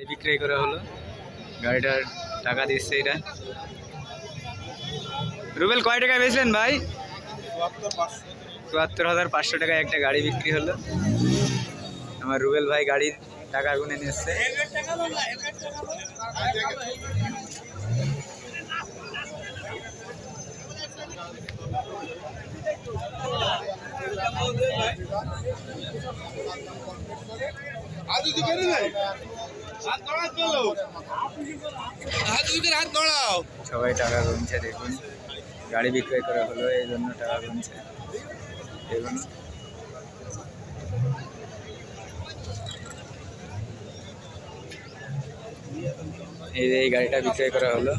বিক্রয় করা হলো, গাড়িটার টাকা দিচ্ছে এটা। রুবেল কয় টাকা বেচলেন ভাই? ৭৪,৫০০ টাকায় একটা গাড়ি বিক্রি হলো। আমার রুবেল ভাই গাড়ির টাকা গুনে নিচ্ছে। সবাই টাকা গুনছে, দেখুন গাড়ি বিক্রয় করা হলো এই জন্য টাকা গুনছে। দেখুন এই গাড়িটা বিক্রয় করা হলো।